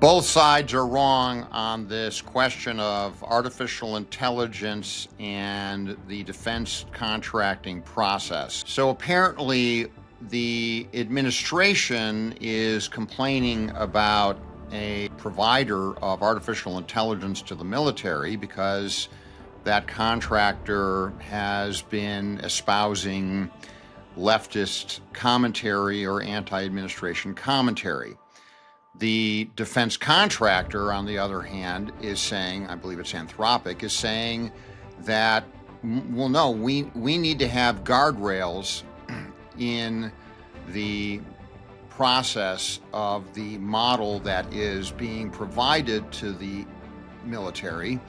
Both sides are wrong on this question of artificial intelligence and the defense contracting process. So apparently, the administration is complaining about a provider of artificial intelligence to the military because that contractor has been espousing leftist commentary or anti-administration commentary. The defense contractor, on the other hand, is saying, I believe it's Anthropic, is saying that, well, no, we need to have guardrails in the process of the model that is being provided to the military,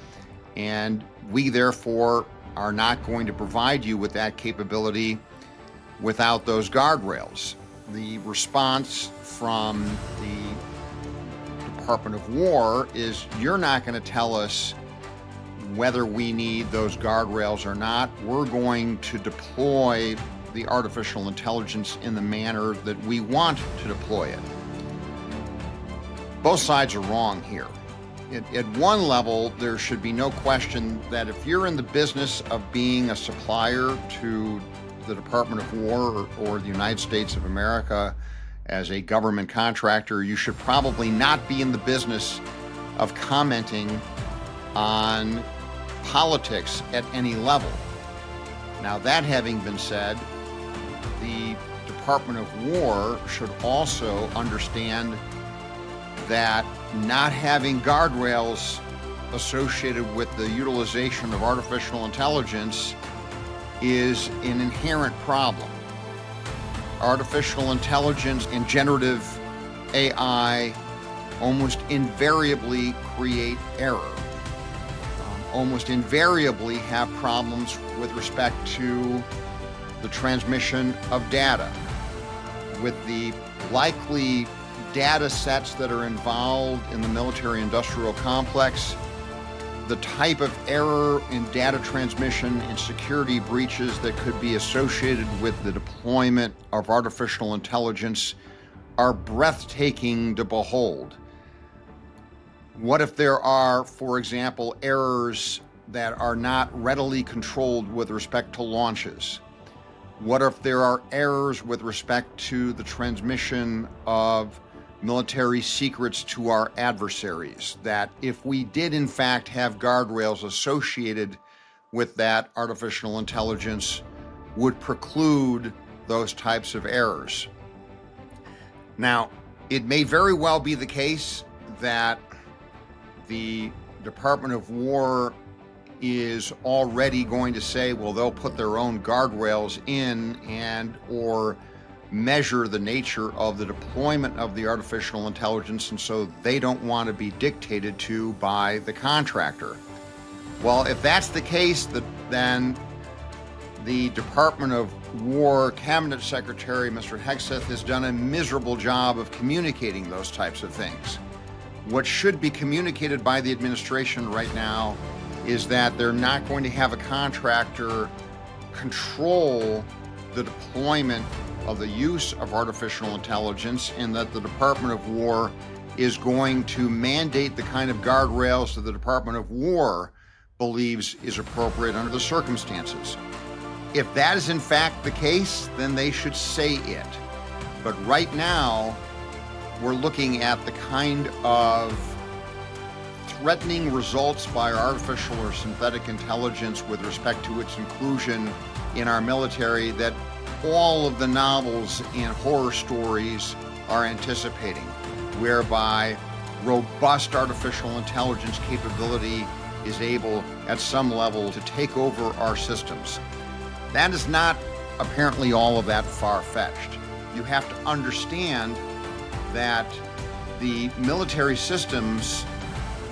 and we therefore are not going to provide you with that capability without those guardrails. The response from the Department of War is, you're not going to tell us whether we need those guardrails or not. We're going to deploy the artificial intelligence in the manner that we want to deploy it. Both sides are wrong here. At one level, there should be no question that if you're in the business of being a supplier to the Department of War or the United States of America as a government contractor, you should probably not be in the business of commenting on politics at any level. Now, that having been said, the Department of War should also understand that not having guardrails associated with the utilization of artificial intelligence is an inherent problem. Artificial intelligence and generative AI almost invariably create error, almost invariably have problems with respect to the transmission of data. With the likely data sets that are involved in the military-industrial complex, the type of error in data transmission and security breaches that could be associated with the deployment of artificial intelligence are breathtaking to behold. What if there are, for example, errors that are not readily controlled with respect to launches? What if there are errors with respect to the transmission of military secrets to our adversaries, that if we did in fact have guardrails associated with that artificial intelligence would preclude those types of errors? Now, it may very well be the case that the Department of War is already going to say, well, they'll put their own guardrails in and or measure the nature of the deployment of the artificial intelligence, and so they don't want to be dictated to by the contractor. Well, if that's the case, then the Department of War Cabinet Secretary, Mr. Hegseth, has done a miserable job of communicating those types of things. What should be communicated by the administration right now is that they're not going to have a contractor control the deployment of the use of artificial intelligence, and that the Department of War is going to mandate the kind of guardrails that the Department of War believes is appropriate under the circumstances. If that is in fact the case, then they should say it. But right now, we're looking at the kind of threatening results by artificial or synthetic intelligence with respect to its inclusion in our military that all of the novels and horror stories are anticipating, whereby robust artificial intelligence capability is able at some level to take over our systems. That is not apparently all of that far-fetched. You have to understand that the military systems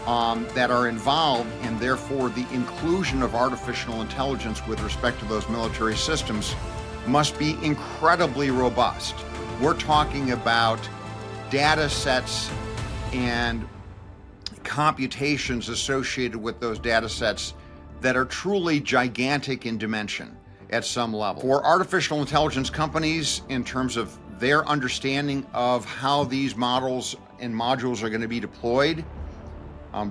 that are involved, and therefore the inclusion of artificial intelligence with respect to those military systems, must be incredibly robust. We're talking about data sets and computations associated with those data sets that are truly gigantic in dimension at some level. For artificial intelligence companies, in terms of their understanding of how these models and modules are going to be deployed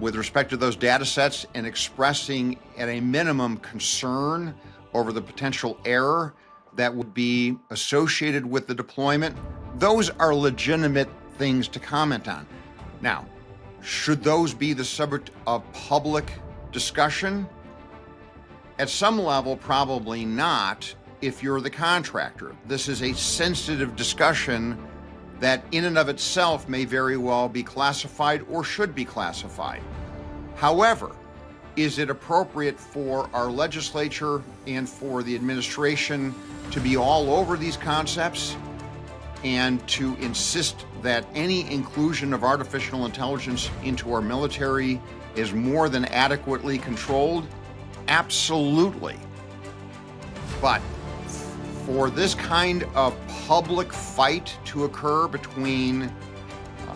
with respect to those data sets, and expressing at a minimum concern over the potential error that would be associated with the deployment. Those are legitimate things to comment on. Now, should those be the subject of public discussion? At some level, probably not if you're the contractor. This is a sensitive discussion that in and of itself may very well be classified or should be classified. However, is it appropriate for our legislature and for the administration to be all over these concepts and to insist that any inclusion of artificial intelligence into our military is more than adequately controlled? Absolutely. But for this kind of public fight to occur between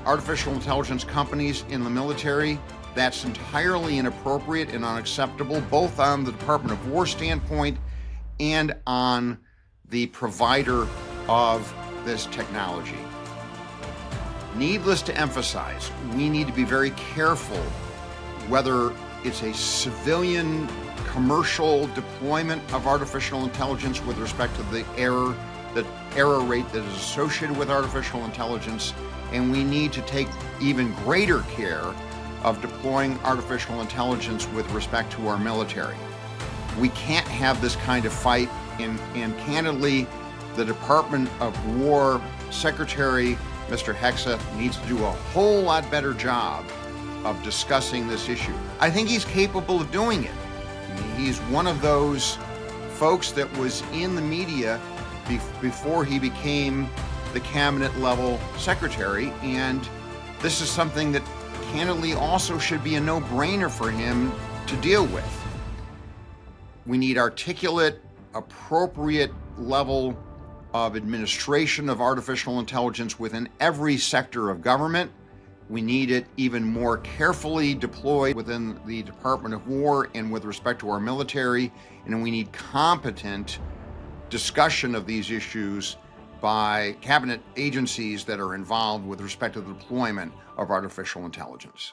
artificial intelligence companies in the military, that's entirely inappropriate and unacceptable, both on the Department of War standpoint and on the provider of this technology. Needless to emphasize, we need to be very careful whether it's a civilian commercial deployment of artificial intelligence with respect to the error rate that is associated with artificial intelligence, and we need to take even greater care of deploying artificial intelligence with respect to our military. We can't have this kind of fight, and candidly, the Department of War Secretary, Mr. Hegseth, needs to do a whole lot better job of discussing this issue. I think he's capable of doing it. He's one of those folks that was in the media before he became the cabinet level secretary, and this is something that candidly also should be a no-brainer for him to deal with. We need articulate, appropriate level of administration of artificial intelligence within every sector of government. We need it even more carefully deployed within the Department of War and with respect to our military, and we need competent discussion of these issues by cabinet agencies that are involved with respect to the deployment of artificial intelligence.